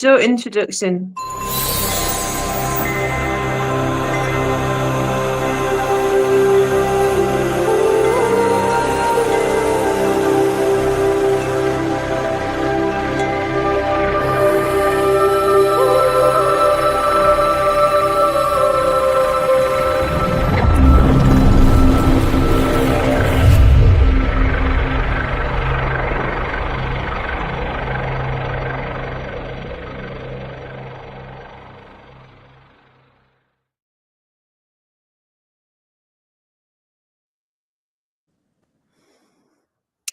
Short introduction.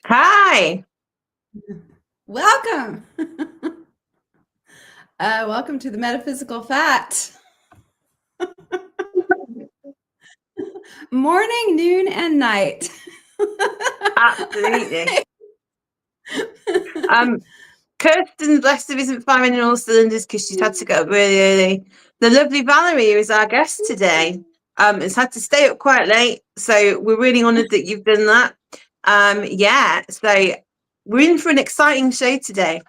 Hi. Welcome. Welcome to the Metaphysical Phat. Morning, noon, and night. Absolutely. Kirsten, bless her, isn't firing in all cylinders because she's had to get up really early. The lovely Valerie, who is our guest today, has had to stay up quite late. So we're really honoured that you've done that. So we're in for an exciting show today.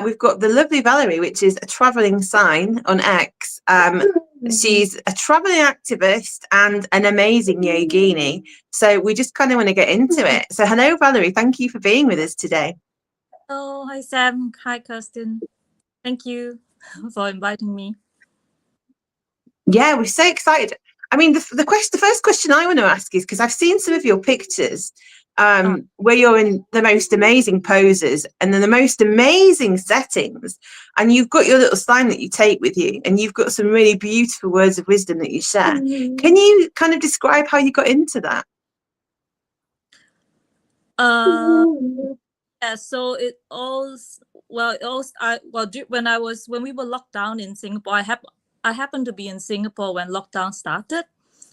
We've got the lovely Valerie, which is a travelling sign on X. She's a travelling activist and an amazing yogini. So we just kind of want to get into it. So hello, Valerie. Thank you for being with us today. Oh, hi, Sam. Hi, Kirsten. Thank you for inviting me. Yeah, we're so excited. I mean, the first question I want to ask is, because I've seen some of your pictures where you're in the most amazing poses and in the most amazing settings, and you've got your little sign that you take with you, and you've got some really beautiful words of wisdom that you share. Can you kind of describe how you got into that? Yeah, so when we were locked down in Singapore, I happened to be in Singapore when lockdown started.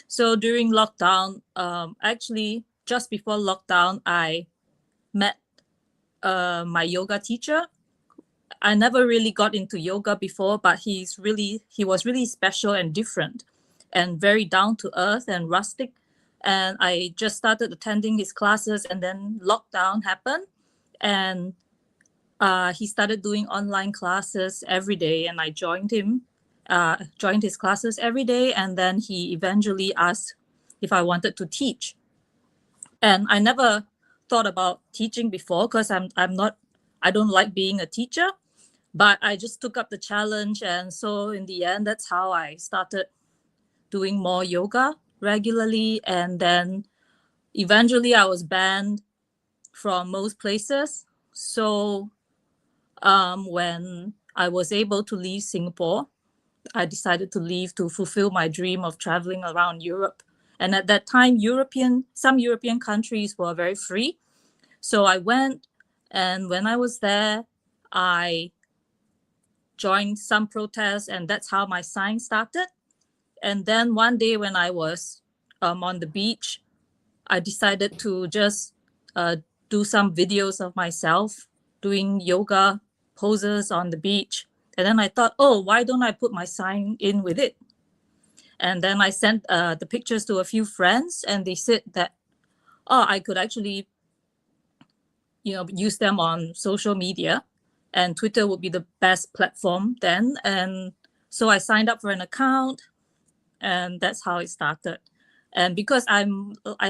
So during lockdown, actually just before lockdown, I met my yoga teacher. I never really got into yoga before, but he was really special and different and very down to earth and rustic. And I just started attending his classes, and then lockdown happened, and he started doing online classes every day, and I joined his classes every day. And then he eventually asked if I wanted to teach. And I never thought about teaching before because I don't like being a teacher. But I just took up the challenge, and so in the end, that's how I started doing more yoga regularly. And then eventually I was banned from most places. So when I was able to leave Singapore, I decided to leave to fulfill my dream of traveling around Europe. And at that time, some European countries were very free. So I went, and when I was there, I joined some protests, and that's how my sign started. And then one day when I was on the beach, I decided to just do some videos of myself doing yoga poses on the beach. And then I thought, oh, why don't I put my sign in with it? And then I sent the pictures to a few friends, and they said that, oh, I could actually, use them on social media, and Twitter would be the best platform then. And so I signed up for an account, and that's how it started. And because I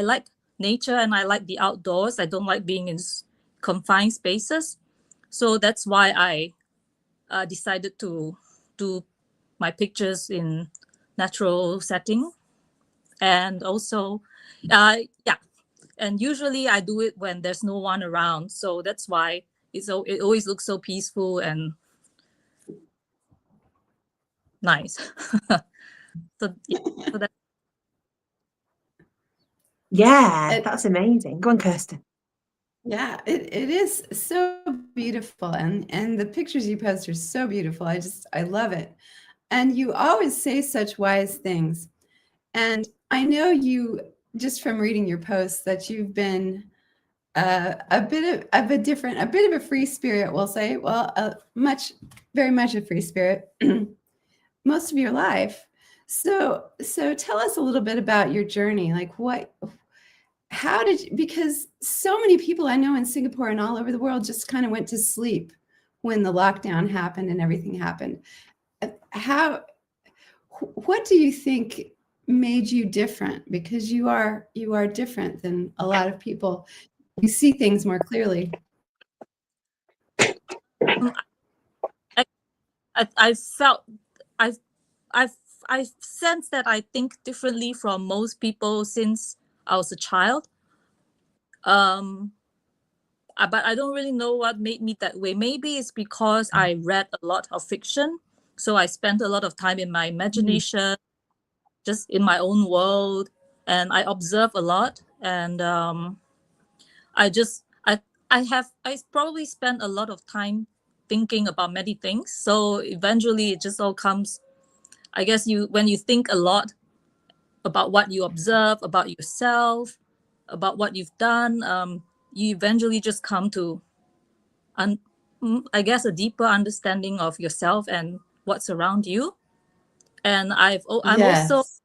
like nature and I like the outdoors, I don't like being in confined spaces. So that's why I decided to do my pictures in natural setting. And also, and usually I do it when there's no one around. So that's why it always looks so peaceful and nice. That's amazing. Go on, Kirsten. Yeah, it is so beautiful, and the pictures you post are so beautiful. I love it. And you always say such wise things. And I know you, just from reading your posts, that you've been a bit of a free spirit, we'll say. Well, very much a free spirit most of your life. So tell us a little bit about your journey. Like because so many people I know in Singapore and all over the world just kind of went to sleep when the lockdown happened and everything happened. What do you think made you different? Because you are different than a lot of people. You see things more clearly. I felt I've sensed that I think differently from most people since I was a child. But I don't really know what made me that way. Maybe it's because I read a lot of fiction, so I spent a lot of time in my imagination, just in my own world, and I observe a lot. And I probably spent a lot of time thinking about many things. So eventually, it just all comes. I guess when you think a lot about what you observe, about yourself, about what you've done, you eventually just come to, I guess, a deeper understanding of yourself and what's around you. And I'm also Yes.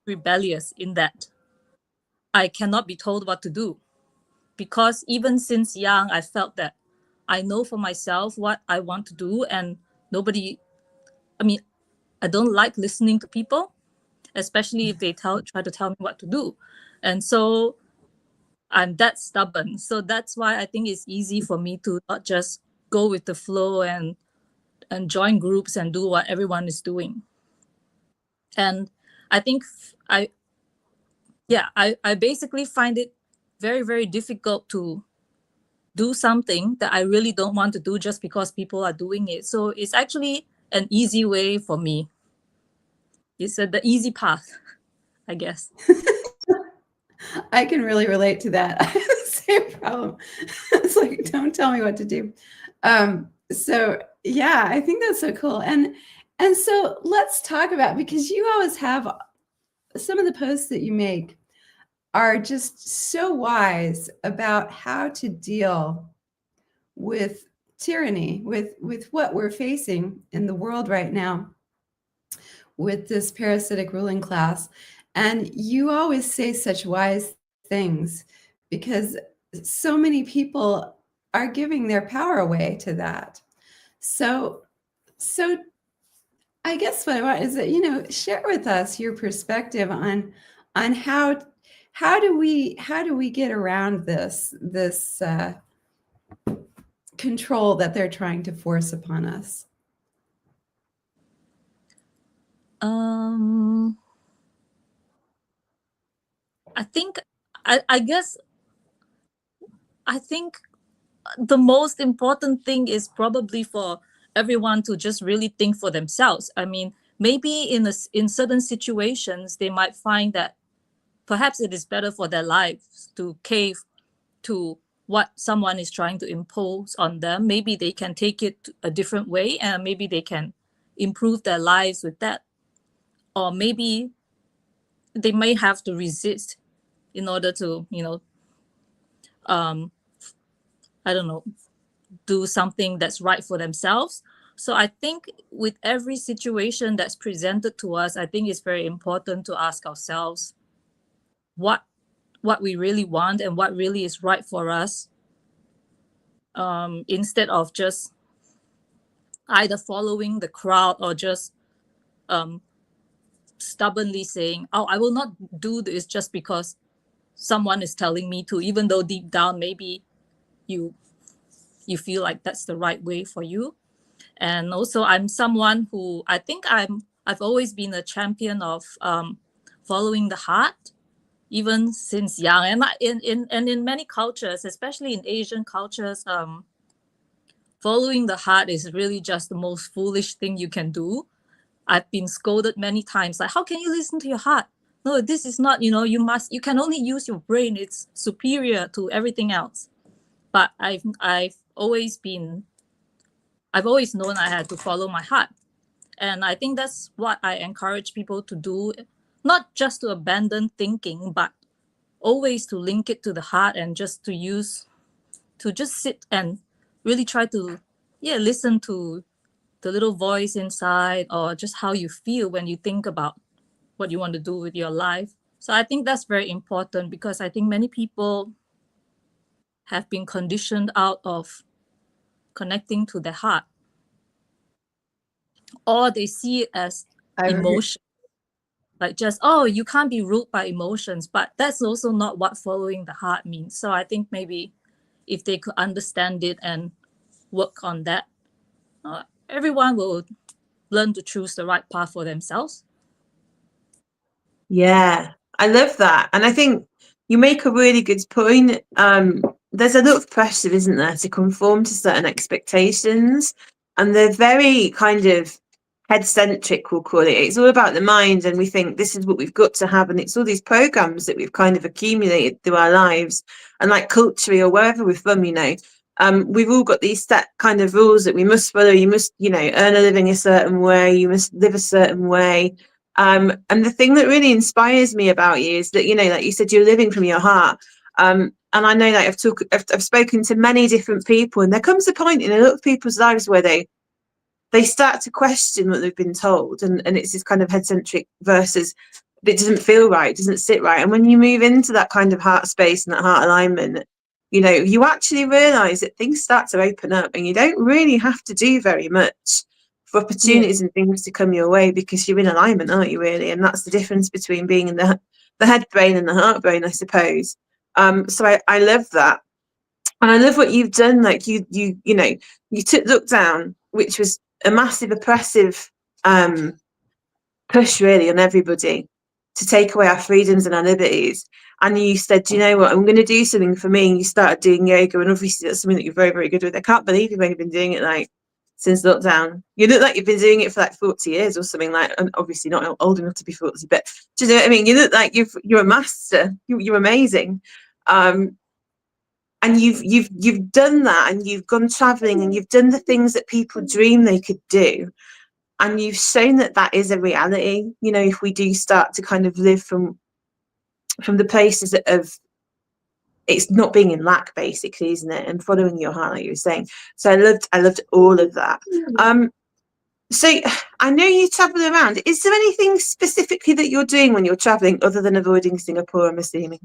rebellious in that I cannot be told what to do, because even since young, I felt that I know for myself what I want to do, and I don't like listening to people, especially if they try to tell me what to do. And so I'm that stubborn. So that's why I think it's easy for me to not just go with the flow and join groups and do what everyone is doing. And I think I basically find it very, very difficult to do something that I really don't want to do just because people are doing it. So it's actually an easy way for me. It's the easy path, I guess. I can really relate to that. I have the same problem. It's like, don't tell me what to do. So yeah, I think that's so cool. And so let's talk about, because you always have some of the posts that you make are just so wise about how to deal with tyranny, with what we're facing in the world right now with this parasitic ruling class. And you always say such wise things, because so many people are giving their power away to that. So I guess what I want is that, share with us your perspective on how do we get around this control that they're trying to force upon us? I think the most important thing is probably for everyone to just really think for themselves. I mean, maybe in certain situations, they might find that perhaps it is better for their lives to cave to what someone is trying to impose on them. Maybe they can take it a different way, and maybe they can improve their lives with that. Or maybe they may have to resist in order to, I don't know, do something that's right for themselves. So I think with every situation that's presented to us, I think it's very important to ask ourselves what we really want and what really is right for us, instead of just either following the crowd or just stubbornly saying, oh, I will not do this just because someone is telling me to, even though deep down maybe you feel like that's the right way for you. And also, I'm someone who I've always been a champion of following the heart, even since young. And in many cultures, especially in Asian cultures, following the heart is really just the most foolish thing you can do. I've been scolded many times, like, how can you listen to your heart? No, this is not, you can only use your brain. It's superior to everything else. But I've always known I had to follow my heart. And I think that's what I encourage people to do, not just to abandon thinking, but always to link it to the heart, and just to just sit and really try to, listen to the little voice inside, or just how you feel when you think about what you want to do with your life. So I think that's very important, because I think many people have been conditioned out of connecting to their heart, or they see it as emotion. Like just, oh, you can't be ruled by emotions, but that's also not what following the heart means. So I think maybe if they could understand it and work on that, everyone will learn to choose the right path for themselves. Yeah, I love that. And I think you make a really good point. There's a lot of pressure, isn't there, to conform to certain expectations. And they're very kind of head-centric, we'll call it. It's all about the mind, and we think this is what we've got to have. And it's all these programs that we've kind of accumulated through our lives. And like culturally or wherever we're from, we've all got these set kind of rules that we must follow. You must, earn a living a certain way. You must live a certain way. And the thing that really inspires me about you is that, like you said, you're living from your heart. And I know that I've spoken to many different people, and there comes a point in a lot of people's lives where they start to question what they've been told, and it's this kind of head-centric versus it doesn't feel right, it doesn't sit right. And when you move into that kind of heart space and that heart alignment, you actually realize that things start to open up, and you don't really have to do very much for opportunities and things to come your way, because you're in alignment, aren't you, really? And that's the difference between being in the head brain and the heart brain, I suppose. So I love that. And I love what you've done. Like you took lockdown, which was a massive oppressive push really on everybody to take away our freedoms and our liberties. And you said, do you know what, I'm going to do something for me. And you started doing yoga, and obviously that's something that you're very, very good with. I can't believe you've only been doing it like since lockdown. You look like you've been doing it for like 40 years or something, like, and obviously not old enough to be 40, but do you know what I mean? You look like you're a master. You're amazing. And you've done that, and you've gone traveling, and you've done the things that people dream they could do, and you've shown that is a reality. If we do start to kind of live from the places of it's not being in lack, basically, isn't it, and following your heart, like you were saying. So I loved all of that. So I know you travel around. Is there anything specifically that you're doing when you're traveling other than avoiding Singapore, I'm assuming?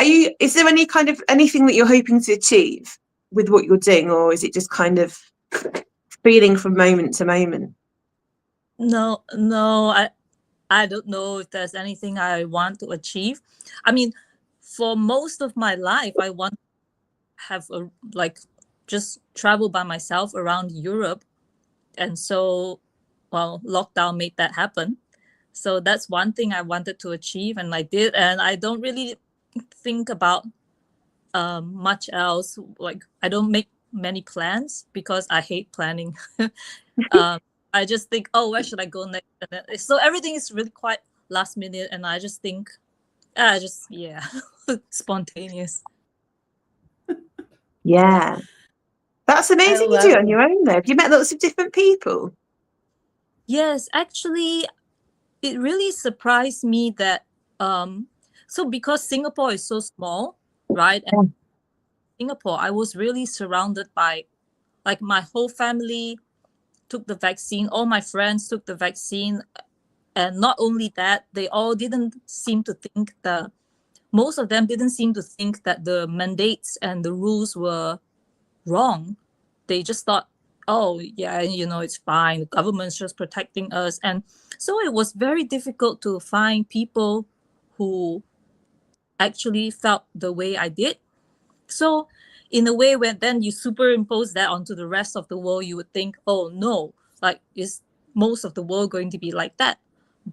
Is there any kind of anything that you're hoping to achieve with what you're doing, or is it just kind of feeling from moment to moment? No, I don't know if there's anything I want to achieve. I mean, for most of my life, I want to have just travel by myself around Europe. And so, lockdown made that happen. So that's one thing I wanted to achieve, and I did. And I don't really think about much else. Like, I don't make many plans because I hate planning. I just think, oh, where should I go next? So everything is really quite last minute, and I just think, spontaneous. Yeah, that's amazing to do on your own, though. Have you met lots of different people? Yes, actually, it really surprised me that so because Singapore is so small, right? And Singapore, I was really surrounded by, like, my whole family took the vaccine, all my friends took the vaccine, and not only that, they all didn't seem to think most of them didn't seem to think that the mandates and the rules were wrong. They just thought, oh yeah, it's fine, the government's just protecting us. And so it was very difficult to find people who actually felt the way I did. So in a way, when then you superimpose that onto the rest of the world, you would think, oh no, like, is most of the world going to be like that?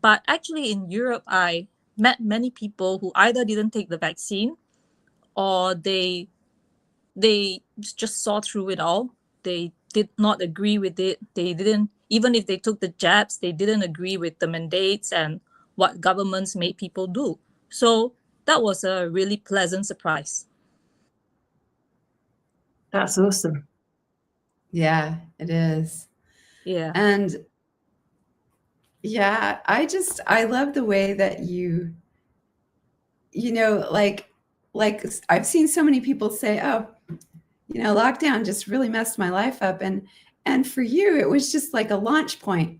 But actually in Europe, I met many people who either didn't take the vaccine, or they just saw through it all. They did not agree with it. They didn't, even if they took the jabs, they didn't agree with the mandates and what governments made people do. So that was a really pleasant surprise. That's awesome. Yeah, it is. Yeah. And yeah, I love the way that like I've seen so many people say, oh, lockdown just really messed my life up. And for you, it was just like a launch point.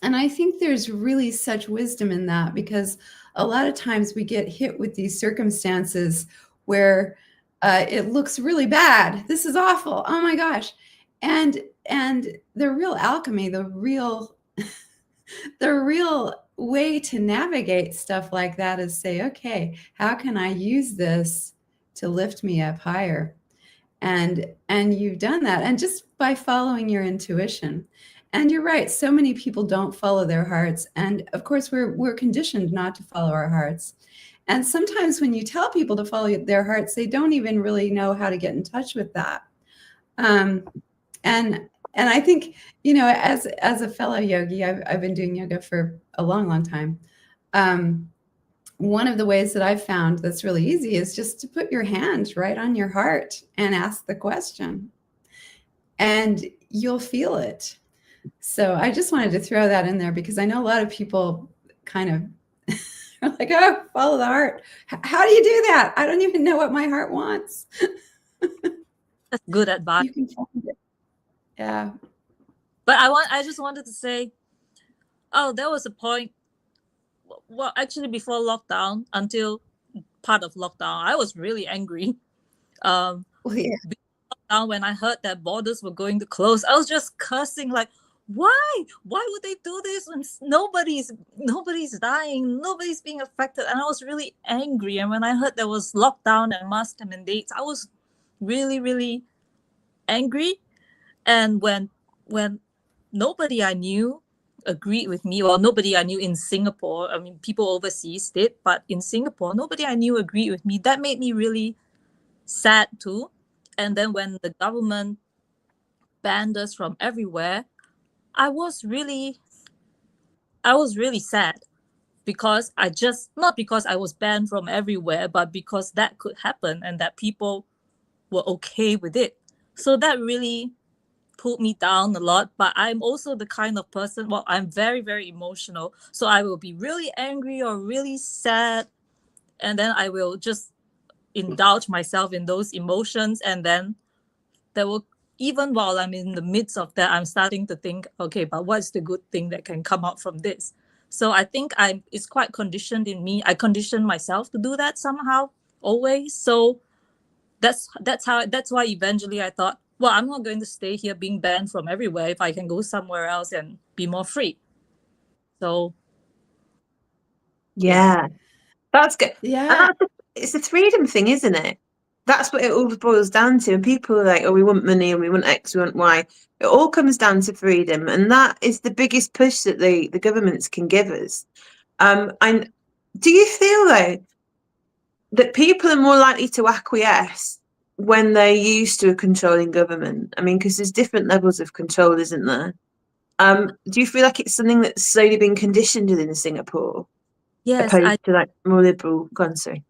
And I think there's really such wisdom in that, because a lot of times we get hit with these circumstances where it looks really bad. This is awful. Oh my gosh. And the real alchemy, the real way to navigate stuff like that is say, okay, how can I use this to lift me up higher? And you've done that, and just by following your intuition. And you're right, so many people don't follow their hearts, and of course we're conditioned not to follow our hearts. And sometimes when you tell people to follow their hearts, they don't even really know how to get in touch with that. And I think, as a fellow yogi, I've been doing yoga for a long time. One of the ways that I've found that's really easy is just to put your hand right on your heart and ask the question, and you'll feel it. So I just wanted to throw that in there, because I know a lot of people kind of are like, oh, follow the heart. How do you do that? I don't even know what my heart wants. That's good advice. You can find it. Yeah. But I just wanted to say, there was a point. Well, actually, before lockdown, until part of lockdown, I was really angry. Well, yeah. Lockdown, when I heard that borders were going to close, I was just cursing, like, why would they do this when nobody's dying, nobody's being affected? And I was really angry. And when I heard there was lockdown and mask mandates, I was really, really angry. And when nobody I knew agreed with me, or nobody I knew in Singapore, I mean, people overseas did, but in Singapore, nobody I knew agreed with me. That made me really sad too. And then when the government banned us from everywhere, I was really sad, because not because I was banned from everywhere, but because that could happen and that people were okay with it. So that really pulled me down a lot. But I'm also the kind of person, I'm very, very emotional. So I will be really angry or really sad, and then I will just indulge myself in those emotions. And then even while I'm in the midst of that, I'm starting to think, okay, but what's the good thing that can come out from this? So I think it's quite conditioned in me. I conditioned myself to do that somehow, always. So that's why eventually I thought, well, I'm not going to stay here being banned from everywhere if I can go somewhere else and be more free. So Yeah, that's good. Yeah. And it's a freedom thing, isn't it? That's what it all boils down to. And people are like, oh, we want money and we want X, we want Y. It all comes down to freedom. And that is the biggest push that the governments can give us. And do you feel, though, that people are more likely to acquiesce when they're used to a controlling government? I mean, because there's different levels of control, isn't there? Do you feel like it's something that's slowly been conditioned within Singapore, yes, opposed to like more liberal country?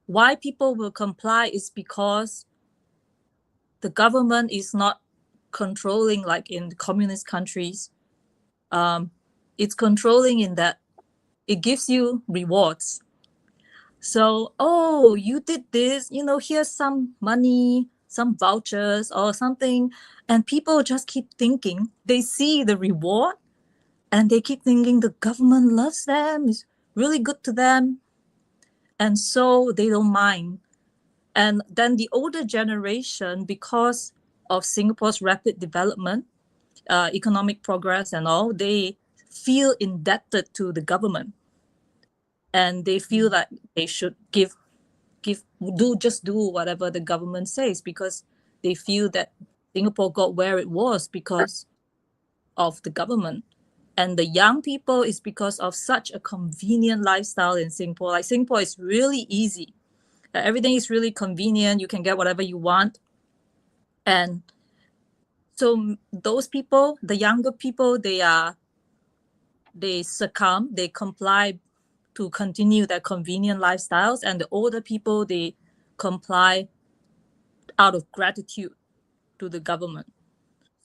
Why people will comply is because the government is not controlling like in communist countries. It's controlling in that it gives you rewards. So, oh, you did this, here's some money, some vouchers or something. And people just keep thinking, they see the reward and they keep thinking the government loves them, is really good to them. And so they don't mind. And then the older generation, because of Singapore's rapid development, economic progress and all, they feel indebted to the government. And they feel that they should do whatever the government says, because they feel that Singapore got where it was because of the government. And the young people is because of such a convenient lifestyle in Singapore. Like, Singapore is really easy. Everything is really convenient. You can get whatever you want. And so those people, the younger people, they succumb, they comply to continue their convenient lifestyles. And the older people, they comply out of gratitude to the government.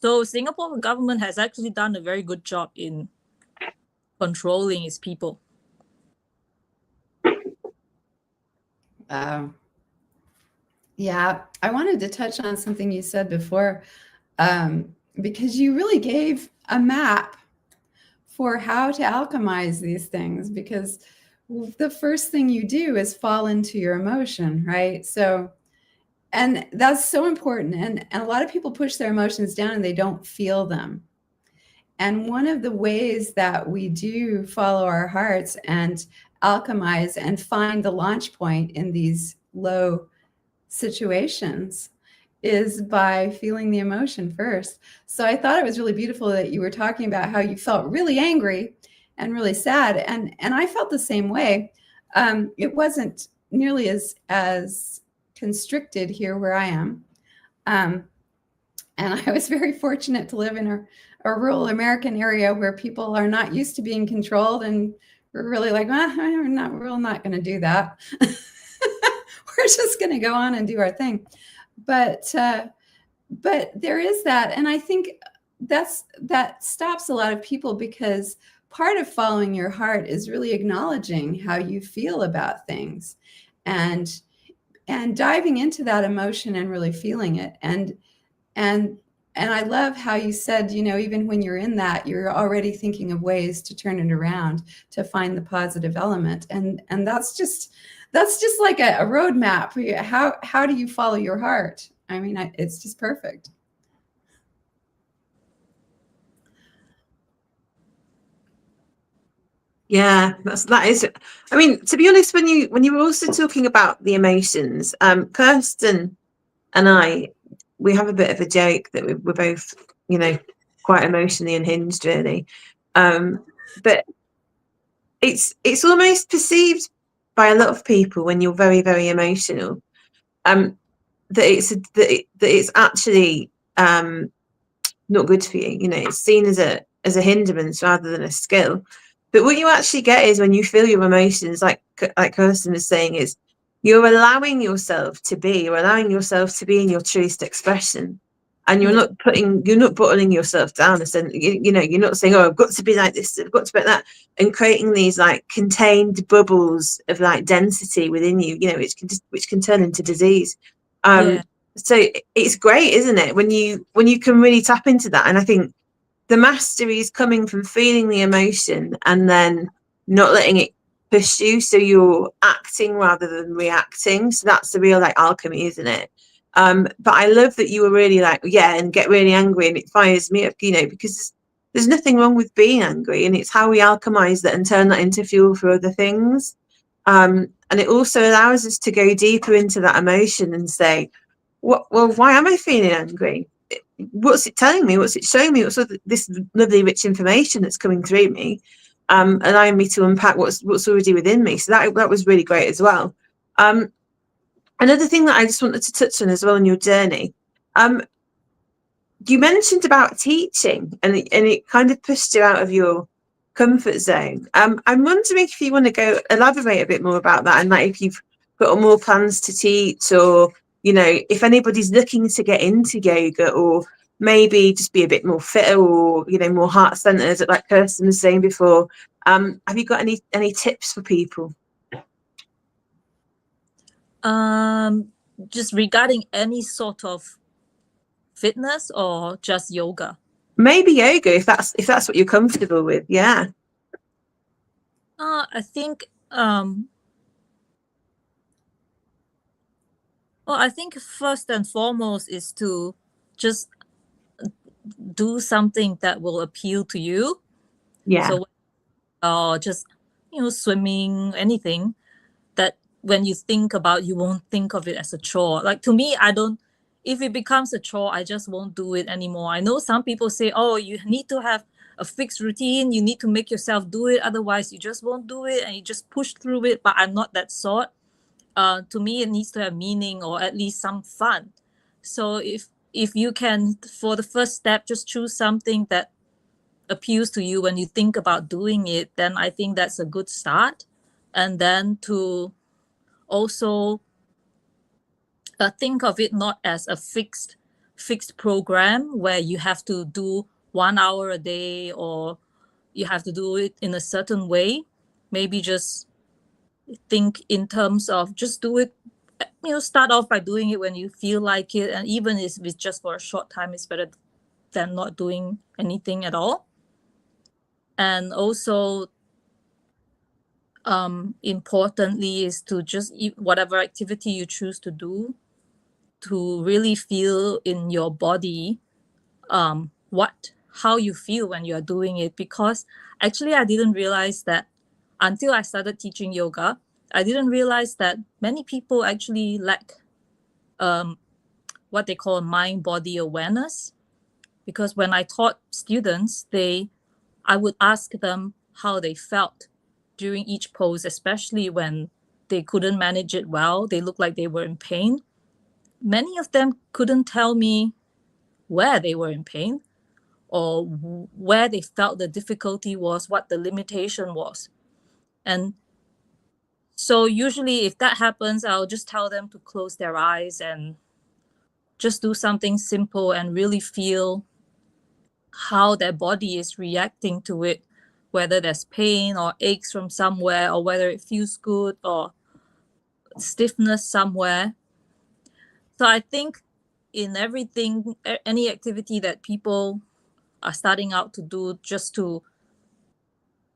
So Singapore government has actually done a very good job in controlling its people. Yeah, I wanted to touch on something you said before, because you really gave a map for how to alchemize these things, because the first thing you do is fall into your emotion, right? So, and that's so important. And a lot of people push their emotions down and they don't feel them. And one of the ways that we do follow our hearts and alchemize and find the launch point in these low situations is by feeling the emotion first. So I thought it was really beautiful that you were talking about how you felt really angry and really sad, and I felt the same way. It wasn't nearly as constricted here where I am, and I was very fortunate to live in a rural American area where people are not used to being controlled, and we're really like, we're not going to do that. We're just going to go on and do our thing. But there is that, and I think that stops a lot of people, because part of following your heart is really acknowledging how you feel about things, and diving into that emotion and really feeling it. And I love how you said, even when you're in that, you're already thinking of ways to turn it around, to find the positive element. And that's just like a roadmap. How do you follow your heart? I mean, it's just perfect. Yeah, that is. I mean, to be honest, when you were also talking about the emotions, Kirsten and I, we have a bit of a joke that we're both, quite emotionally unhinged, really. But it's almost perceived by a lot of people when you're very, very emotional, that it's actually not good for you. It's seen as a hindrance rather than a skill. But what you actually get is when you feel your emotions, like Kirsten was saying, is you're allowing yourself to be. You're allowing yourself to be in your truest expression, and you're not bottling yourself down. You're not saying, "Oh, I've got to be like this. I've got to be like that," and creating these like contained bubbles of like density within you. Which can turn into disease. So it's great, isn't it, when you can really tap into that? And I think the mastery is coming from feeling the emotion and then not letting it push you, so you're acting rather than reacting. So that's the real like alchemy, isn't it? But I love that you were really like, and get really angry, and it fires me up, because there's nothing wrong with being angry, and it's how we alchemize that and turn that into fuel for other things. And it also allows us to go deeper into that emotion and say, why am I feeling angry? What's it telling me? What's it showing me? What's this lovely rich information that's coming through me, allowing me to unpack what's already within me. So that was really great as well. Another thing that I just wanted to touch on as well in your journey, you mentioned about teaching, and it kind of pushed you out of your comfort zone. I'm wondering if you want to go elaborate a bit more about that, and like if you've got more plans to teach, or if anybody's looking to get into yoga, or maybe just be a bit more fitter, or more heart-centered, like Kirsten was saying before. Have you got any tips for people? Just regarding any sort of fitness, or just yoga? Maybe yoga, if that's what you're comfortable with. Yeah. I think I think first and foremost is to just do something that will appeal to you. Yeah. So just swimming, anything that when you think about, you won't think of it as a chore. Like, to me, if it becomes a chore, I just won't do it anymore. I know some people say, oh, you need to have a fixed routine, you need to make yourself do it, otherwise you just won't do it, and you just push through it. But I'm not that sort. To me, it needs to have meaning, or at least some fun. So if you can, for the first step, just choose something that appeals to you when you think about doing it, then I think that's a good start. And then to also think of it not as a fixed program where you have to do 1 hour a day, or you have to do it in a certain way. Maybe just think in terms of just do it, start off by doing it when you feel like it, and even if it's just for a short time, it's better than not doing anything at all. And also importantly is to just whatever activity you choose to do, to really feel in your body how you feel when you're doing it. Because actually I didn't realize that until I started teaching yoga. I didn't realize that many people actually lack what they call mind-body awareness. Because when I taught students, I would ask them how they felt during each pose, especially when they couldn't manage it well. They looked like they were in pain. Many of them couldn't tell me where they were in pain or where they felt the difficulty was, what the limitation was. And so usually if that happens, I'll just tell them to close their eyes and just do something simple and really feel how their body is reacting to it, whether there's pain or aches from somewhere, or whether it feels good or stiffness somewhere. So I think in everything, any activity that people are starting out to do, just to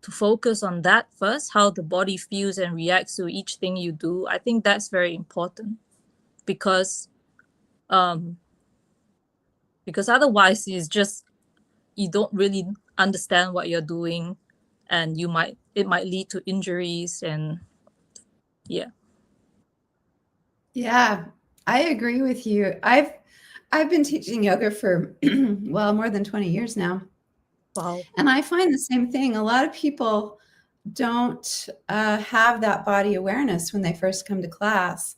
focus on that first, how the body feels and reacts to each thing you do. I think that's very important, because otherwise it's just, you don't really understand what you're doing, and it might lead to injuries. And yeah. Yeah, I agree with you. I've been teaching yoga for well, more than 20 years now. Wow. And I find the same thing. A lot of people don't have that body awareness when they first come to class.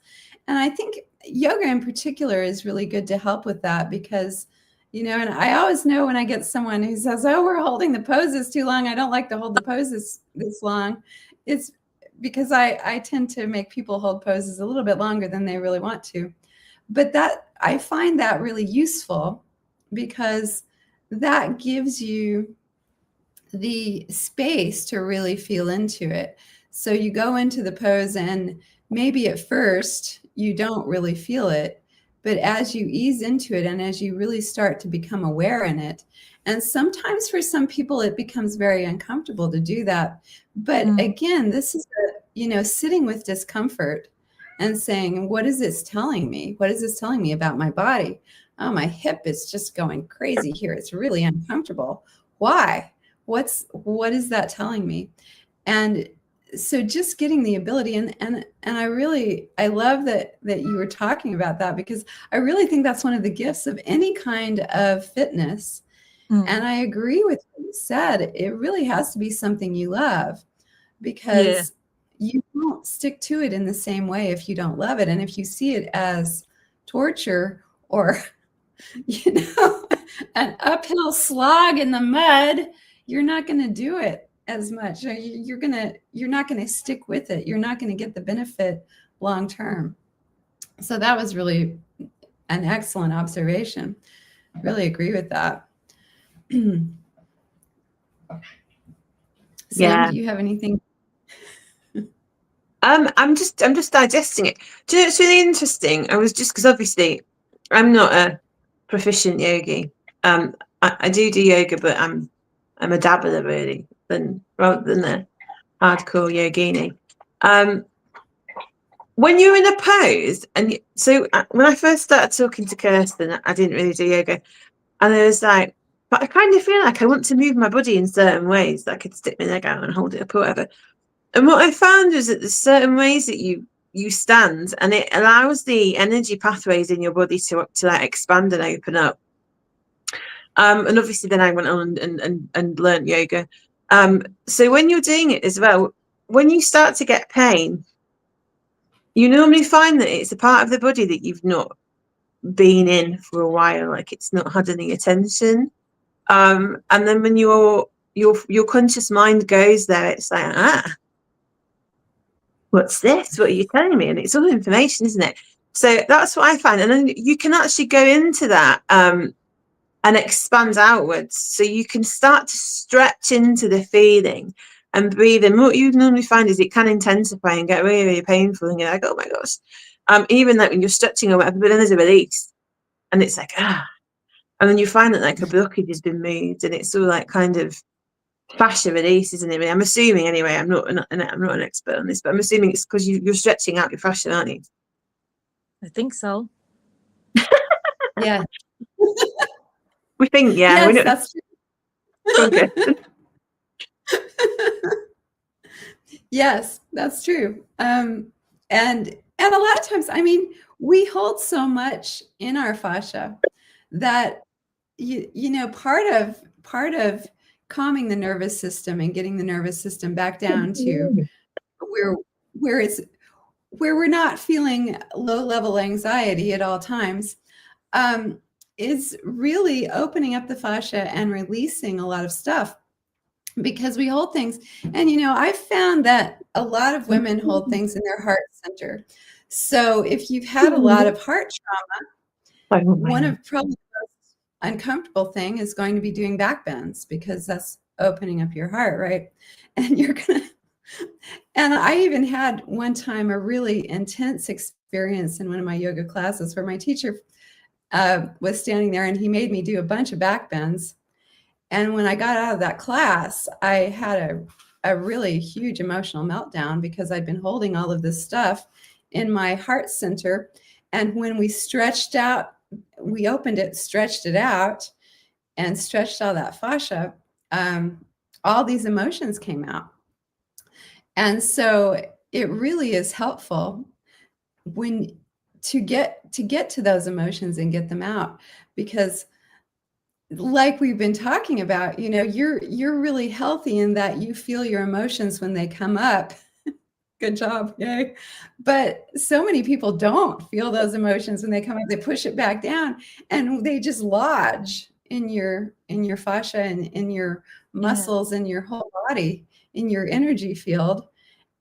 And I think yoga in particular is really good to help with that, because, and I always know when I get someone who says, oh, we're holding the poses too long, I don't like to hold the poses this long. It's because I tend to make people hold poses a little bit longer than they really want to. But I find that really useful, because that gives you the space to really feel into it. So you go into the pose, and maybe at first you don't really feel it, but as you ease into it and as you really start to become aware in it, and sometimes for some people it becomes very uncomfortable to do that. But again, this is sitting with discomfort and saying, what is this telling me? What is this telling me about my body? Oh, my hip is just going crazy here. It's really uncomfortable. Why? What is that telling me? And so just getting the ability, and I love that you were talking about that, because I really think that's one of the gifts of any kind of fitness. And I agree with what you said. It really has to be something you love, because you won't stick to it in the same way if you don't love it. And if you see it as torture, or an uphill slog in the mud, you're not going to do it as much. You're not going to stick with it. You're not going to get the benefit long term. So that was really an excellent observation. Really agree with that. Sam, do you have anything? I'm just digesting it. Do you know, it's really interesting. Because obviously I'm not a proficient yogi. I do yoga, but I'm a dabbler really, rather than a hardcore yogini. When you're in a pose, and so when I first started talking to Kirsten, I didn't really do yoga, and I was like, but I kind of feel like I want to move my body in certain ways, that I could stick my leg out and hold it up or whatever. And what I found was that there's certain ways that you stand, and it allows the energy pathways in your body to like expand and open up. And obviously then I went on and learned yoga. So when you're doing it as well, when you start to get pain, you normally find that it's a part of the body that you've not been in for a while, like it's not had any attention. And then when your conscious mind goes there, it's like, what's this? What are you telling me? And it's all information, isn't it? So that's what I find. And then you can actually go into that and expand outwards. So you can start to stretch into the feeling and breathe. And what you normally find is it can intensify and get really, really painful. And you're like, oh my gosh. Even like when you're stretching or whatever, but then there's a release. And it's like, And then you find that like a blockage has been moved, and it's all like kind of fascia release, isn't it? I'm assuming anyway. I'm not an expert on this, but I'm assuming it's because you're stretching out your fascia, aren't you? I think so. Yeah. We think, yeah. Yes, We know. that's Okay. true. Yes, that's true. And a lot of times, I mean, we hold so much in our fascia that you know part of calming the nervous system and getting the nervous system back down to where where it's where we're not feeling low level anxiety at all times, is really opening up the fascia and releasing a lot of stuff, because we hold things. And you know, I've found that a lot of women hold things in their heart center. So if you've had a lot of heart trauma, one of probably the most uncomfortable thing is going to be doing back bends, because that's opening up your heart, right? And you're gonna and I even had one time a really intense experience in one of my yoga classes where my teacher was standing there and he made me do a bunch of back bends. And when I got out of that class, I had a really huge emotional meltdown, because I'd been holding all of this stuff in my heart center. And when we stretched out, we opened it, stretched it out, and stretched all that fascia, all these emotions came out. And so it really is helpful when to get to those emotions and get them out, because like we've been talking about, you know, you're really healthy in that you feel your emotions when they come up. Good job, yay. But so many people don't feel those emotions when they come up. They push it back down and they just lodge in your fascia and in your muscles and your whole body, in your energy field.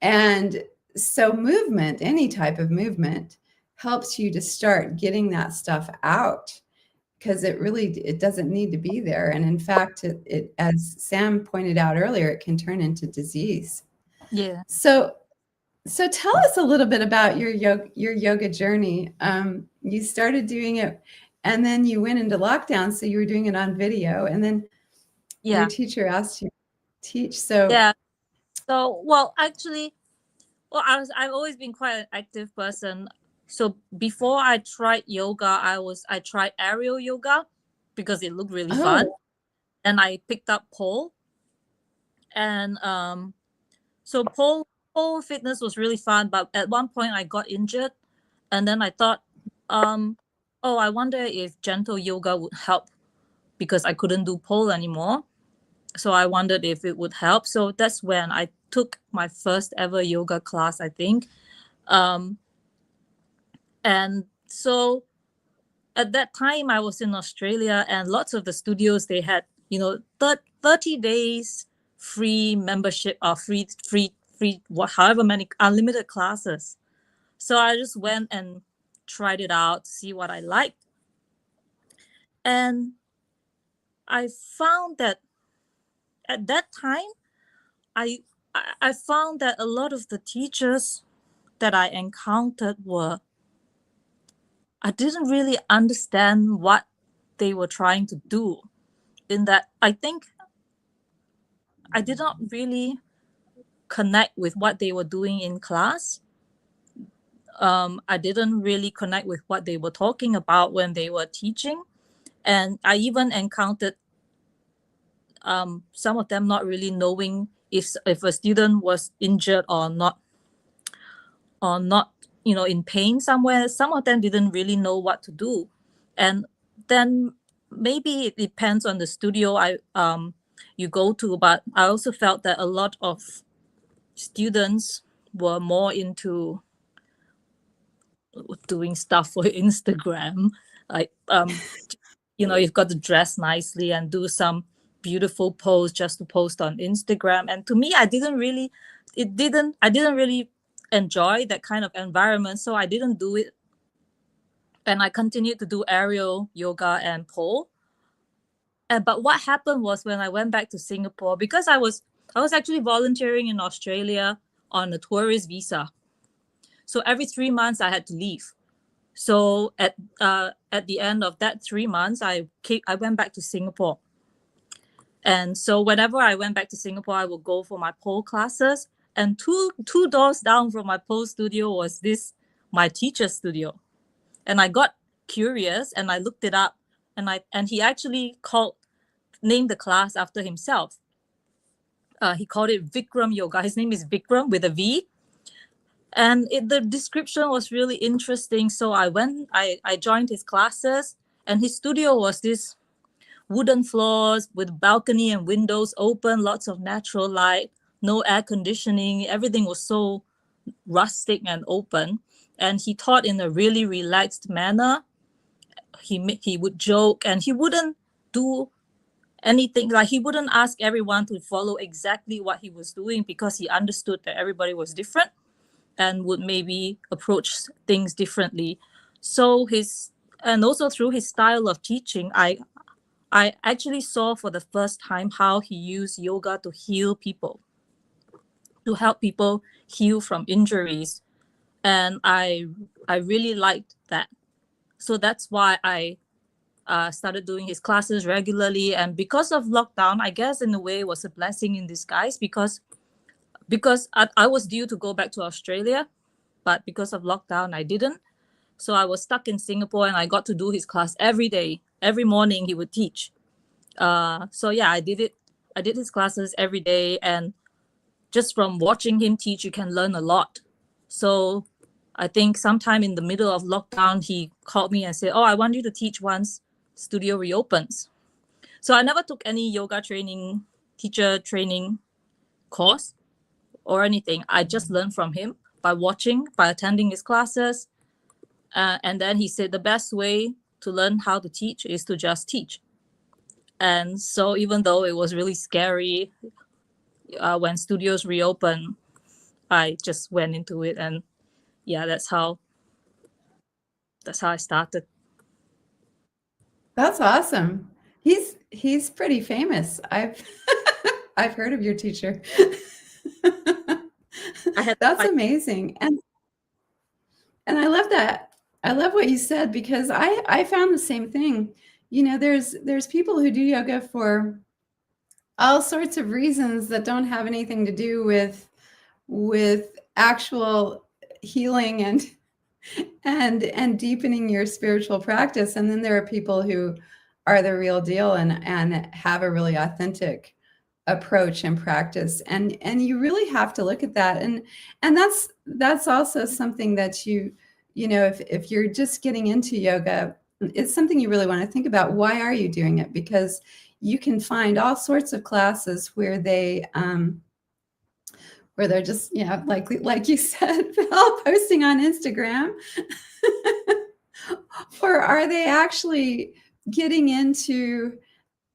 And so movement, any type of movement, helps you to start getting that stuff out, because it doesn't need to be there. And in fact, it as Sam pointed out earlier, it can turn into disease. Yeah. So tell us a little bit about your yoga journey. You started doing it, and then you went into lockdown, so you were doing it on video, and then your teacher asked you to teach. So yeah. So well, actually, well, I've always been quite an active person. So before I tried yoga, I tried aerial yoga because it looked really fun, and I picked up pole, and so pole fitness was really fun. But at one point I got injured, and then I thought, oh, I wonder if gentle yoga would help, because I couldn't do pole anymore. So I wondered if it would help. So that's when I took my first ever yoga class, I think. And so at that time I was in Australia, and lots of the studios, they had, 30 days free membership, or free however many unlimited classes. So I just went and tried it out to see what I liked. And I found that at that time, I found that a lot of the teachers that I encountered I didn't really understand what they were trying to do. In that, I think I did not really connect with what they were doing in class. I didn't really connect with what they were talking about when they were teaching. And I even encountered some of them not really knowing if a student was injured or not, in pain somewhere. Some of them didn't really know what to do. And then maybe it depends on the studio you go to, but I also felt that a lot of students were more into doing stuff for Instagram, like you've got to dress nicely and do some beautiful pose just to post on Instagram. And to me, I didn't really enjoy that kind of environment, so I didn't do it. And I continued to do aerial yoga and pole. But what happened was, when I went back to Singapore, because I was actually volunteering in Australia on a tourist visa. So every 3 months I had to leave. So at the end of that 3 months, I went back to Singapore. And so whenever I went back to Singapore, I would go for my pole classes. And two doors down from my pole studio was my teacher's studio. And I got curious and I looked it up, and he actually named the class after himself. He called it Vikram Yoga. His name is Vikram with a V. And the description was really interesting. So I joined his classes, and his studio was this wooden floors with balcony and windows open, lots of natural light, no air conditioning. Everything was so rustic and open. And he taught in a really relaxed manner. He would joke, and he wouldn't do anything, like he wouldn't ask everyone to follow exactly what he was doing, because he understood that everybody was different and would maybe approach things differently. So and also through his style of teaching, I actually saw for the first time how he used yoga to heal people, to help people heal from injuries. And I really liked that. So that's why I started doing his classes regularly. And because of lockdown, I guess in a way it was a blessing in disguise, because I was due to go back to Australia, but because of lockdown, I didn't. So I was stuck in Singapore, and I got to do his class every day. Every morning he would teach. So yeah, I did his classes every day. And just from watching him teach, you can learn a lot. So I think sometime in the middle of lockdown, he called me and said, "Oh, I want you to teach once studio reopens." So I never took any yoga teacher training course or anything. I just learned from him by watching, by attending his classes. And then he said the best way to learn how to teach is to just teach. And so even though it was really scary when studios reopened, I just went into it. And yeah, that's how I started. That's awesome. He's pretty famous. I've I've heard of your teacher. That's amazing. And I love that. I love what you said, because I found the same thing. You know, there's people who do yoga for all sorts of reasons that don't have anything to do with actual healing and deepening your spiritual practice. And then there are people who are the real deal and have a really authentic approach and practice. And you really have to look at that. And that's also something that you know, if you're just getting into yoga, it's something you really want to think about. Why are you doing it? Because you can find all sorts of classes where they're just, you know, like you said, all posting on Instagram. Or are they actually getting into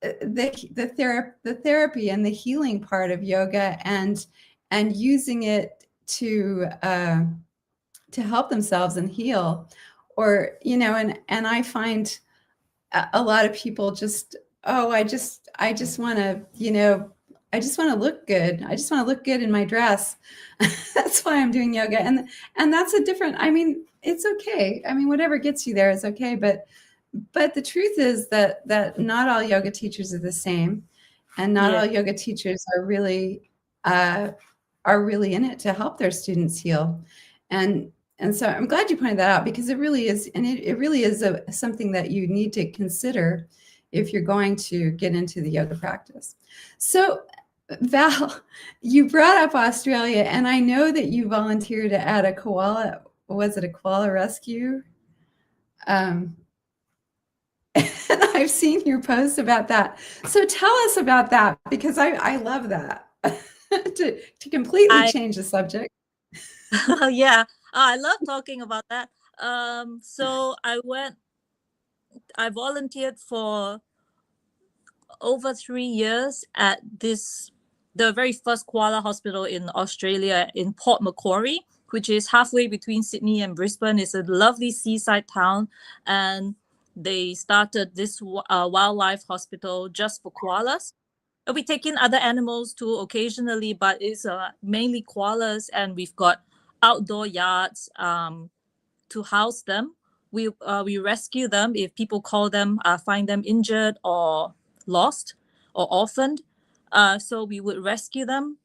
the therapy and the healing part of yoga and using it to help themselves and heal? Or, you know, and I find a lot of people just, oh, I just want to, you know, I just want to look good. I just want to look good in my dress. That's why I'm doing yoga. And that's a different, I mean, it's okay. I mean, whatever gets you there is okay. But the truth is that not all yoga teachers are the same, and not all yoga teachers are really in it to help their students heal. And so I'm glad you pointed that out, because it really is, and it really is something that you need to consider if you're going to get into the yoga practice. So Val, you brought up Australia, and I know that you volunteered at a koala, was it a koala rescue? And I've seen your post about that. So tell us about that, because I love that. to completely change the subject. Yeah, I love talking about that. So I volunteered for over 3 years at the very first koala hospital in Australia, in Port Macquarie, which is halfway between Sydney and Brisbane. It's a lovely seaside town, and they started this wildlife hospital just for koalas. We take in other animals too occasionally, but it's mainly koalas, and we've got outdoor yards to house them. We rescue them if people call them, find them injured or lost, or orphaned. So we would rescue them,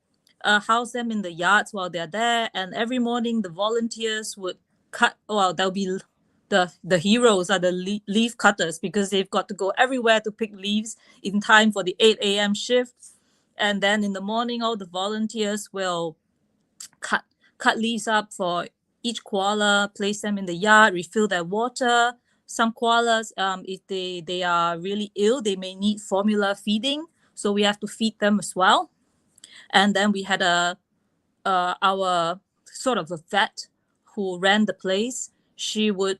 house them in the yards while they're there. And every morning the volunteers would cut, well, there'll be the heroes are the leaf cutters, because they've got to go everywhere to pick leaves in time for the 8 a.m. shift. And then in the morning, all the volunteers will cut leaves up for each koala, place them in the yard, refill their water. Some koalas, if they are really ill, they may need formula feeding, so we have to feed them as well. And then we had our sort of a vet who ran the place. She would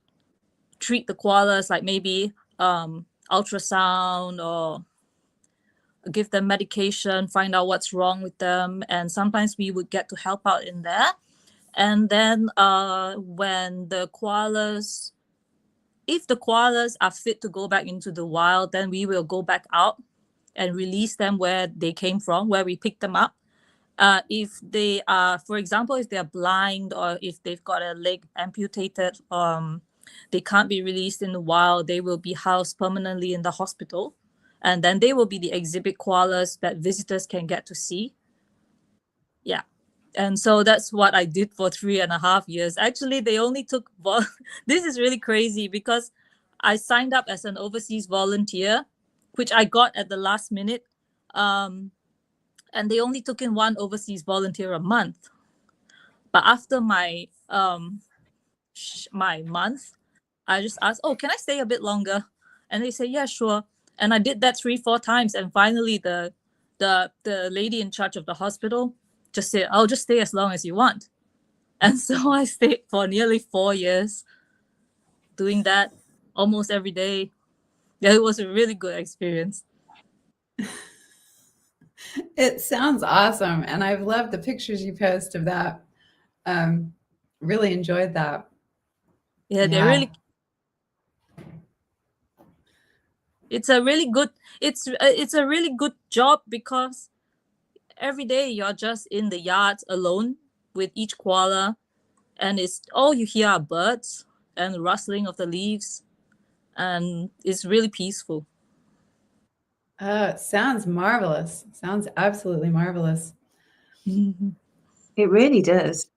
treat the koalas, like maybe ultrasound or give them medication, find out what's wrong with them. And sometimes we would get to help out in there. And then when the koalas, if the koalas are fit to go back into the wild, then we will go back out and release them where they came from, where we picked them up. If they are, for example, if they're blind or if they've got a leg amputated, they can't be released in the wild. They will be housed permanently in the hospital. And then they will be the exhibit koalas that visitors can get to see. Yeah. And so that's what I did for 3.5 years. Actually, they only took, this is really crazy, because I signed up as an overseas volunteer, which I got at the last minute. And they only took in one overseas volunteer a month. But after my month, I just asked, oh, can I stay a bit longer? And they say, yeah, sure. And I did that 3-4 times. And finally, the lady in charge of the hospital just said, I'll just stay as long as you want. And so I stayed for nearly 4 years doing that almost every day. Yeah, it was a really good experience. It sounds awesome. And I've loved the pictures you post of that. Really enjoyed that. Yeah, they're really, it's a really good job, because every day you're just in the yard alone with each koala, and it's all you hear are birds and the rustling of the leaves, and it's really peaceful. It sounds marvelous. Sounds absolutely marvelous. It really does.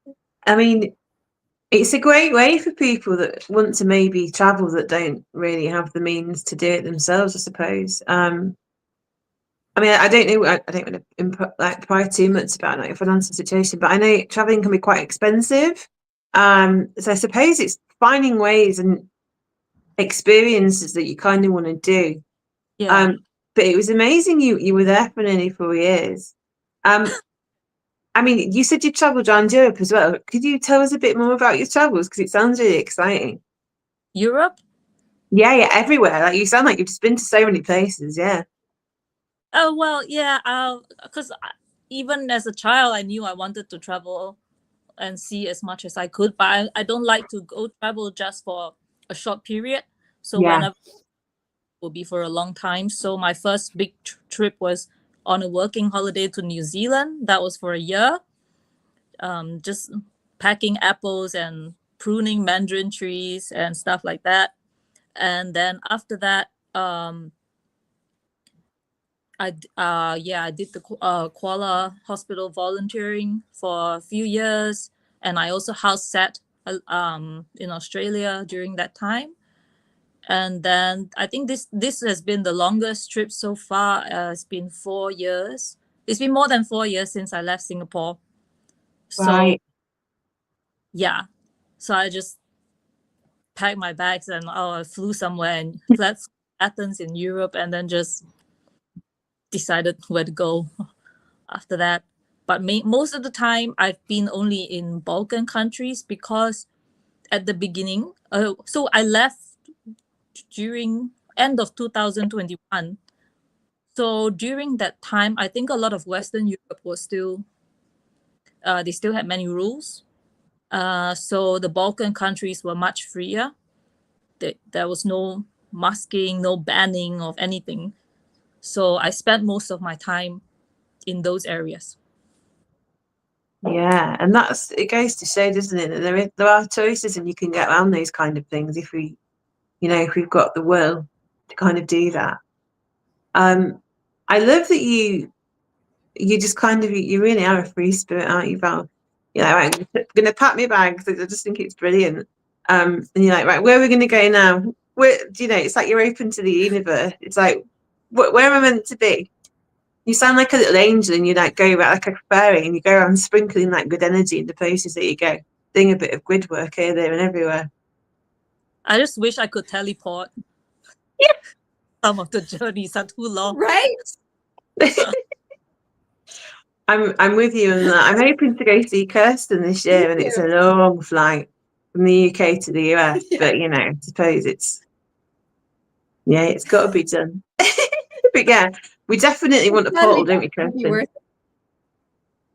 I mean, it's a great way for people that want to maybe travel that don't really have the means to do it themselves, I suppose. I mean, I don't know. I don't want to pry too much about your financial situation, but I know traveling can be quite expensive. So I suppose it's finding ways and experiences that you kind of want to do. Yeah. But it was amazing you were there for nearly 4 years. I mean, you said you travelled around Europe as well. Could you tell us a bit more about your travels? Because it sounds really exciting. Europe? Yeah, everywhere. Like, you sound like you've just been to so many places. Yeah. Oh, well, yeah. Because even as a child, I knew I wanted to travel and see as much as I could, but I don't like to go travel just for a short period. So whenever it will be for a long time. So my first big trip was on a working holiday to New Zealand. That was for a year. Just packing apples and pruning mandarin trees and stuff like that. And then after that, I did the koala hospital volunteering for a few years, and I also house sat in Australia during that time. And then I think this has been the longest trip so far. It's been 4 years. It's been more than 4 years since I left Singapore. So yeah, so I just packed my bags and I flew somewhere and left Athens in Europe, and then just decided where to go after that. But most of the time I've been only in Balkan countries, because at the beginning, so I left during end of 2021. So during that time, I think a lot of Western Europe was still, they still had many rules. So the Balkan countries were much freer. There was no masking, no banning of anything. So I spent most of my time in those areas. Yeah, and it goes to show, doesn't it, that there are choices and you can get around those kind of things if we've got the will to kind of do that. I love that you just kind of, you really are a free spirit, aren't you, Val? You're like, right, I'm going to pack my bags. I just think it's brilliant. And you're like, right, where are we going to go now? Where, you know, it's like you're open to the universe. It's like, where am I meant to be? You sound like a little angel, and you like go about like a fairy, and you go around sprinkling like good energy in the places that you go, doing a bit of grid work here, there, and everywhere. I just wish I could teleport. Yeah. Some of the journeys are too long. Right? I'm with you on that. I'm hoping to go see Kirsten this year, and it's a long flight from the UK to the US. Yeah. But you know, I suppose it's got to be done. But yeah, we definitely want a portal, don't we, Kirsten?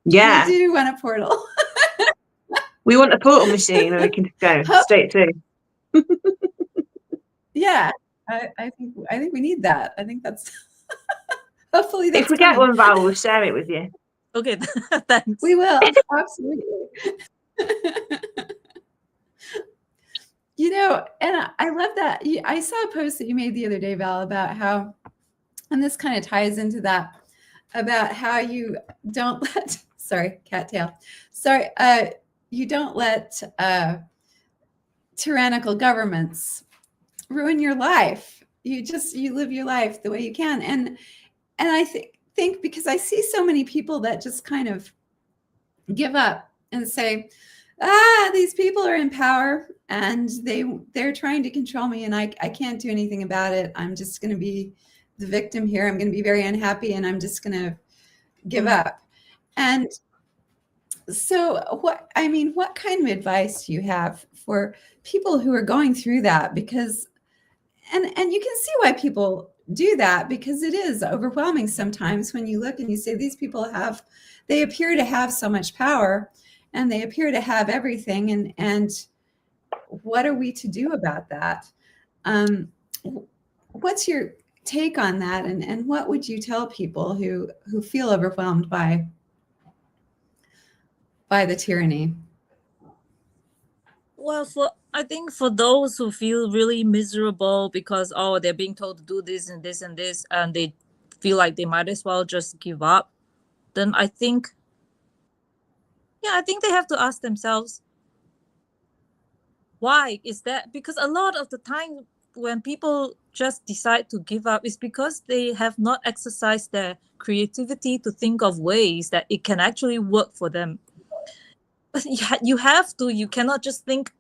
Yeah, We do want a portal. we want a portal machine, and we can just go straight through. Yeah, I think we need that. I think that's hopefully that's If we get coming. one, Val, we'll share it with you. Okay, thanks. We will, absolutely. You know, and I love that. I saw a post that you made the other day, Val, about how, and this kind of ties into that, about how you don't let, sorry, cattail. Sorry, you don't let tyrannical governments ruin your life. You live your life the way you can. And I think because I see so many people that just kind of give up and say, these people are in power and they're trying to control me, and I can't do anything about it. I'm just going to be the victim here. I'm going to be very unhappy, and I'm just going to give up. And so what kind of advice do you have for people who are going through that? Because and you can see why people do that, because it is overwhelming sometimes when you look and you say, these people they appear to have so much power, and they appear to have everything, and what are we to do about that? What's your take on that, and what would you tell people who feel overwhelmed by the tyranny? Well, I think for those who feel really miserable because they're being told to do this and this and this, and they feel like they might as well just give up, then I think they have to ask themselves, why is that? Because a lot of the time when people just decide to give up, it's because they have not exercised their creativity to think of ways that it can actually work for them. You have to. You cannot just think.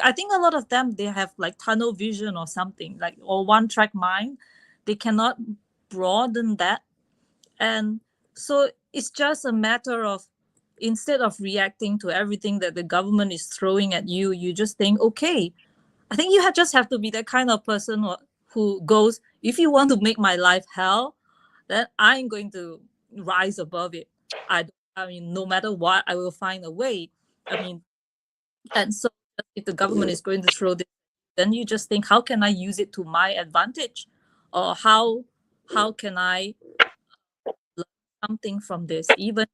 I think a lot of them, they have like tunnel vision or something, or one-track mind. They cannot broaden that. And so it's just a matter of, instead of reacting to everything that the government is throwing at you, you just think, okay, I think you just have to be that kind of person who goes, if you want to make my life hell, then I'm going to rise above it. I mean, no matter what, I will find a way. I mean, and so if the government is going to throw this, then you just think, how can I use it to my advantage? Or how can I learn something from this? Even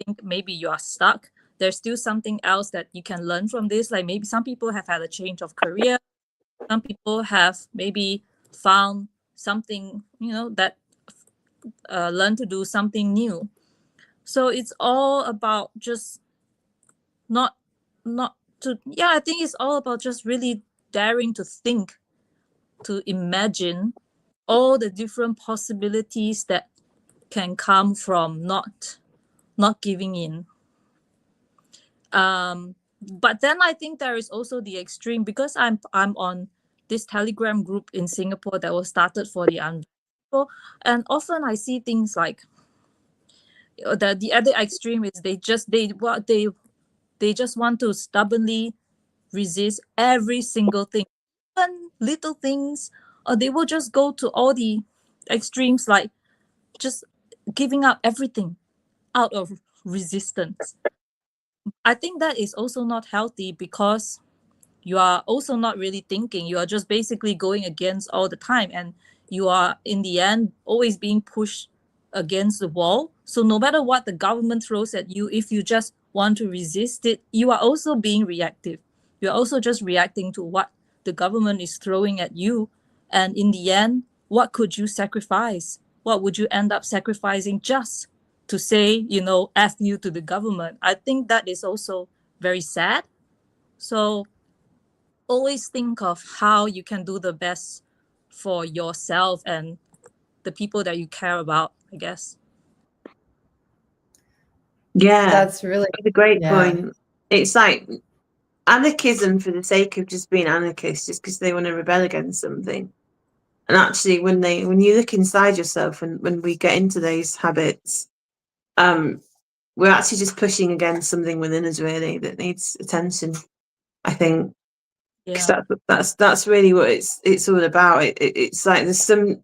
think maybe you are stuck, there's still something else that you can learn from this. Like maybe some people have had a change of career. Some people have maybe found something, that learn to do something new. So it's all about just I think it's all about just really daring to think, to imagine all the different possibilities that can come from not giving in. But then I think there is also the extreme, because I'm on this Telegram group in Singapore that was started for the unvaccinated, and often I see things like the other extreme is they just want to stubbornly resist every single thing, even little things, or they will just go to all the extremes, like just giving up everything out of resistance. I think that is also not healthy, because you are also not really thinking. You are just basically going against all the time, and you are in the end always being pushed against the wall. So no matter what the government throws at you, if you just want to resist it, you are also being reactive. You're also just reacting to what the government is throwing at you. And in the end, what could you sacrifice? what would you end up sacrificing just to say, F you to the government? I think that is also very sad. So always think of how you can do the best for yourself and the people that you care about, I guess. Yeah, That's really, that's a great yeah. point. It's like anarchism for the sake of just being anarchist, just because they want to rebel against something. And actually, when you look inside yourself, and when we get into those habits, we're actually just pushing against something within us, really, that needs attention. I think, because Yeah. that's really what it's all about. It's like there's some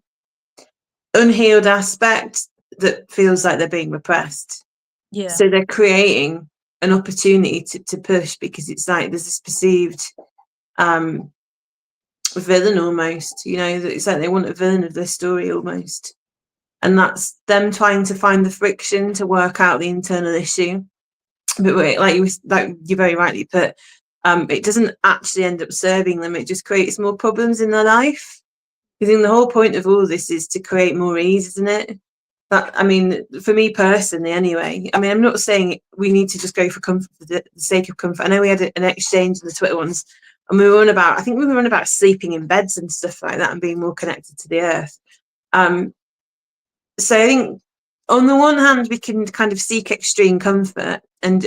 unhealed aspect that feels like they're being repressed. Yeah. So they're creating an opportunity to push, because it's like there's this perceived villain almost, it's like they want a villain of their story almost. And that's them trying to find the friction to work out the internal issue. But like you very rightly put, it doesn't actually end up serving them. It just creates more problems in their life. I think the whole point of all this is to create more ease, isn't it? For me personally, anyway. I'm not saying we need to just go for comfort for the sake of comfort. I know we had an exchange in the Twitter ones, and we were on about sleeping in beds and stuff like that, and being more connected to the earth. So I think on the one hand, we can kind of seek extreme comfort and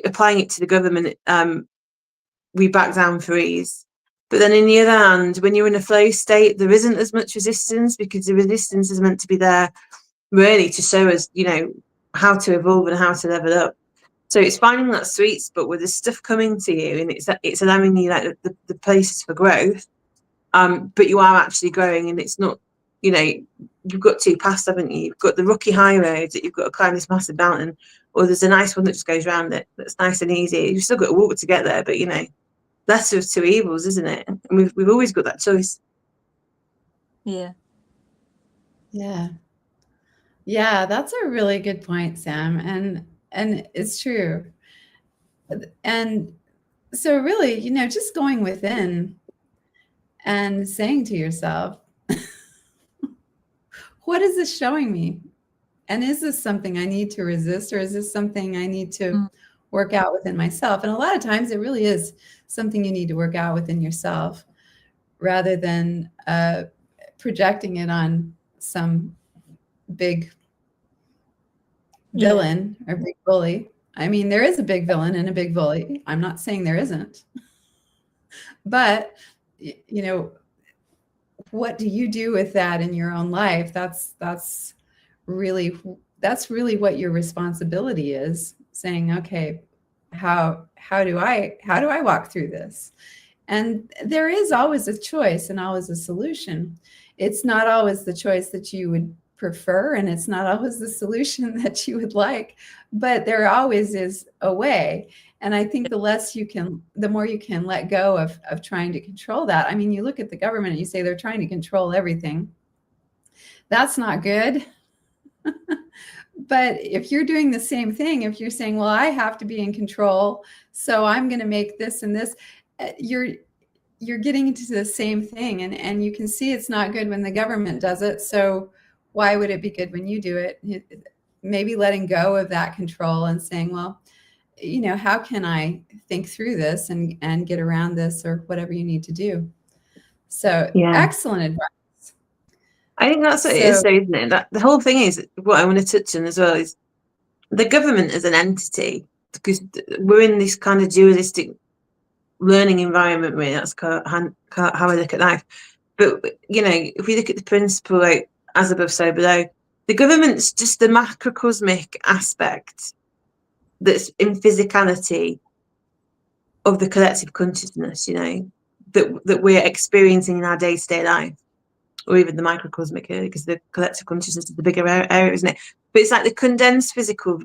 applying it to the government, we back down for ease. But then in the other hand, when you're in a flow state, there isn't as much resistance, because the resistance is meant to be there really to show us, how to evolve and how to level up. So it's finding that sweet spot where there's stuff coming to you, and it's allowing you like the places for growth. But you are actually growing, and it's not, you've got two paths, haven't you? You've got the rocky high road that you've got to climb this massive mountain, or there's a nice one that just goes around it. That's nice and easy. You've still got to walk to get there, but lesser of two evils, isn't it? And we've always got that choice. Yeah. Yeah, that's a really good point, Sam. And it's true. And so really, just going within and saying to yourself, what is this showing me? And is this something I need to resist, or is this something I need to work out within myself? And a lot of times it really is something you need to work out within yourself, rather than projecting it on some big villain or big bully. There is a big villain and a big bully. I'm not saying there isn't. But, what do you do with that in your own life? That's really what your responsibility is, saying, okay, how do I walk through this? And there is always a choice and always a solution. It's not always the choice that you would prefer, and it's not always the solution that you would like, but there always is a way. And I think the more you can let go of trying to control that. You look at the government and you say they're trying to control everything. That's not good. But if you're doing the same thing, if you're saying, well, I have to be in control, so I'm going to make this and this, you're getting into the same thing. And you can see it's not good when the government does it. So why would it be good when you do it? Maybe letting go of that control and saying, well, how can I think through this and get around this, or whatever you need to do. So excellent advice. I think that's what it is, though, isn't it? That the whole thing is, what I want to touch on as well is the government as an entity, because we're in this kind of dualistic learning environment, really. That's how I look at life. But if we look at the principle, like as above, so below, the government's just the macrocosmic aspect that's in physicality of the collective consciousness, that we're experiencing in our day-to-day life, or even the microcosmic, because the collective consciousness is the bigger area, isn't it? But it's like the condensed physical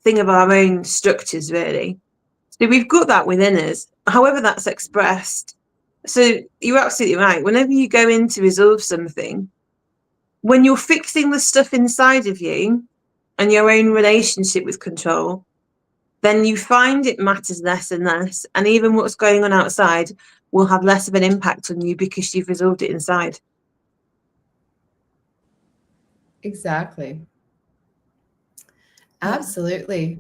thing of our own structures, really. So we've got that within us, however that's expressed. So you're absolutely right. Whenever you go in to resolve something, when you're fixing the stuff inside of you and your own relationship with control, then you find it matters less and less. And even what's going on outside will have less of an impact on you, because you've resolved it inside. Exactly. Yeah. Absolutely.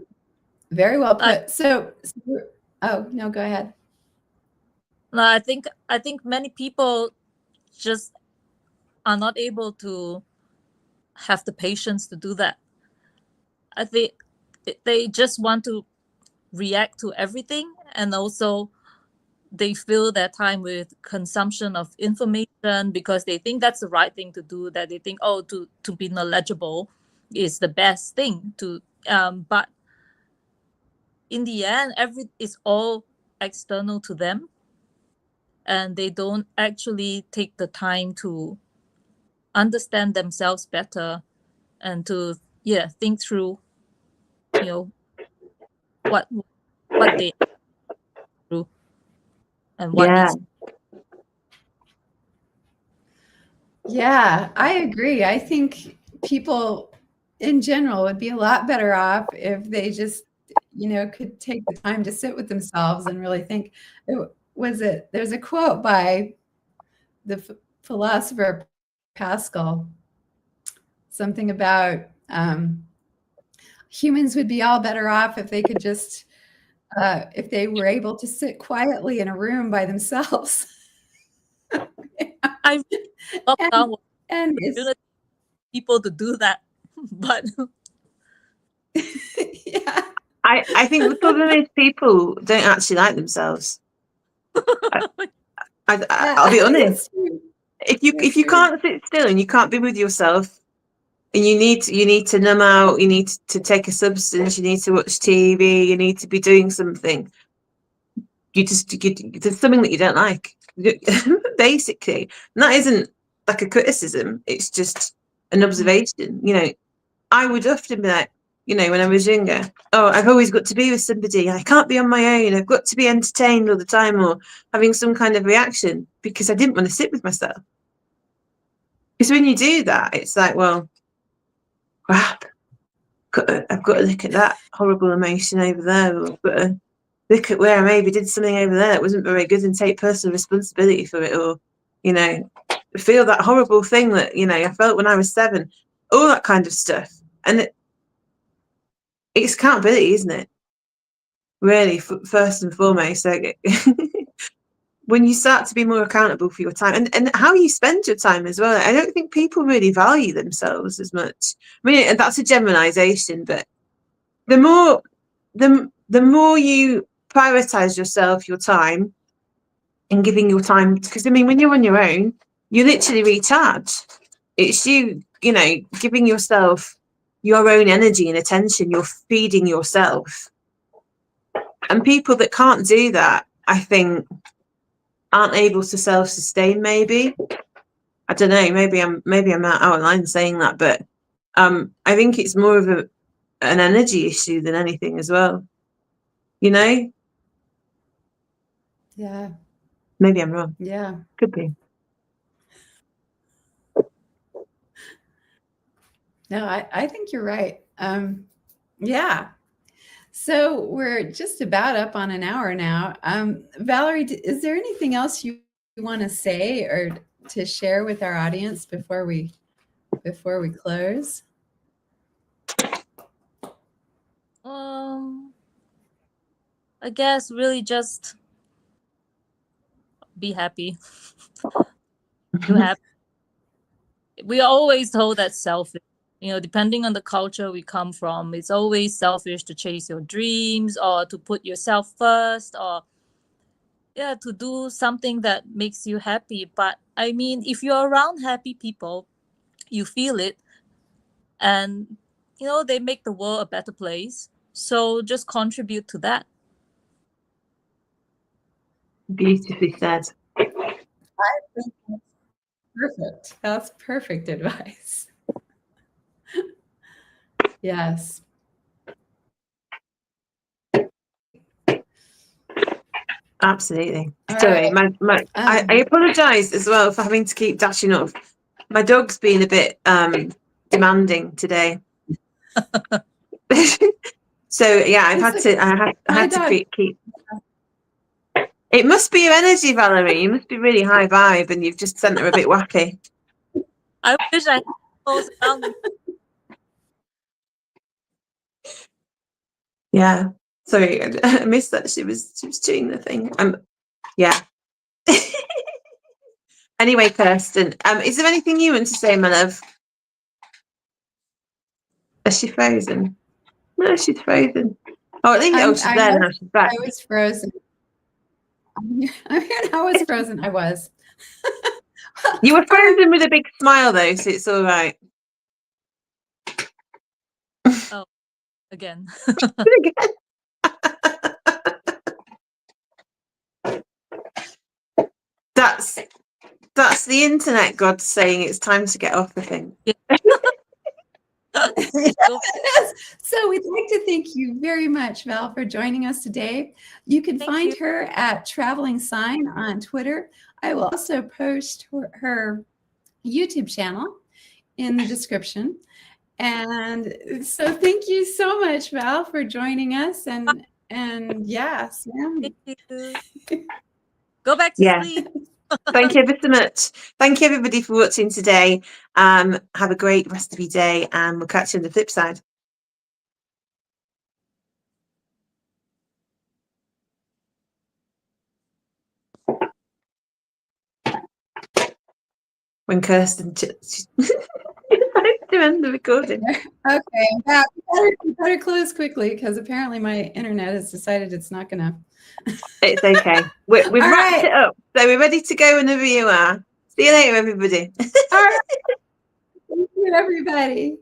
Very well I, put. So, oh, no, go ahead. no, I think many people just are not able to have the patience to do that. I think they just want to react to everything, and also they fill their time with consumption of information because they think that's the right thing to do, that they think, oh, to be knowledgeable is the best thing to but in the end it's all external to them, and they don't actually take the time to understand themselves better and to think through, you know, what they do and what Yeah. needs. Yeah, I agree. I think people in general would be a lot better off if they just, could take the time to sit with themselves and really think. There's a quote by the philosopher Pascal, something about humans would be all better off if they could just, if they were able to sit quietly in a room by themselves. I lockdown was And an it's, opportunity for people to do that, but yeah. I think the problem is people don't actually like themselves. I'll be honest. That's true. If That's you true. can't sit still and you can't be with yourself, and you need to numb out, you need to take a substance, you need to watch TV, you need to be doing something. There's something that you don't like, basically. And that isn't like a criticism. It's just an observation. I would often be like, when I was younger, oh, I've always got to be with somebody. I can't be on my own. I've got to be entertained all the time or having some kind of reaction because I didn't want to sit with myself. Because when you do that, it's like, well, crap. I've got to look at that horrible emotion over there. Or I've got to look at where I maybe did something over there that wasn't very good and take personal responsibility for it. Or, feel that horrible thing that, I felt when I was 7. All that kind of stuff. And it's accountability, isn't it? Really, first and foremost. So when you start to be more accountable for your time and how you spend your time as well, I don't think people really value themselves as much. I mean, and that's a generalization, but the more you prioritize yourself, your time, and giving your time, because I mean, when you're on your own, you literally recharge. It's giving yourself your own energy and attention. You're feeding yourself. And people that can't do that, I think, aren't able to self-sustain. Maybe, I don't know. Maybe I'm out of line saying that, but I think it's more of an energy issue than anything as well. Yeah. Maybe I'm wrong. Yeah. Could be. No, I think you're right. Yeah. So we're just about up on an hour now. Valerie, is there anything else you want to say or to share with our audience before we close? I guess really just be happy. You happy. We are always told that selfish. Depending on the culture we come from, it's always selfish to chase your dreams or to put yourself first or to do something that makes you happy. But I mean, if you're around happy people, you feel it, and they make the world a better place. So just contribute to that. Beautifully said. I think that's perfect. That's perfect advice. Yes. Absolutely. All Sorry, right. I apologise as well for having to keep dashing off. My dog's been a bit demanding today. So yeah, I had to keep. It must be your energy, Valerie. You must be really high vibe, and you've just sent her a bit wacky. I wish I had Close around me. Yeah. Sorry, I missed that. She was doing the thing. Yeah. Anyway, Kirsten, is there anything you want to say, my love? Is she frozen? No, she's frozen. Oh, I think she's there now. She's back. I was frozen. I'm here now. I was frozen. I was. You were frozen with a big smile, though, so it's all right. Again. That's the internet god saying it's time to get off the thing. Yeah. So we'd like to thank you very much, Val, for joining us today. You can find her at Traveling Sign on Twitter. I will also post her YouTube channel in the description. And so thank you so much, Val, for joining us. And yeah, Sam. Thank you. Go back to sleep. Thank you ever so much. Thank you, everybody, for watching today. Have a great rest of your day, and we'll catch you on the flip side. When Kirsten to end the recording. Okay, you better close quickly because apparently my internet has decided it's not going to. It's okay. We've wrapped it up, so we're ready to go whenever you are. See you later, everybody. All right. Thank you, everybody.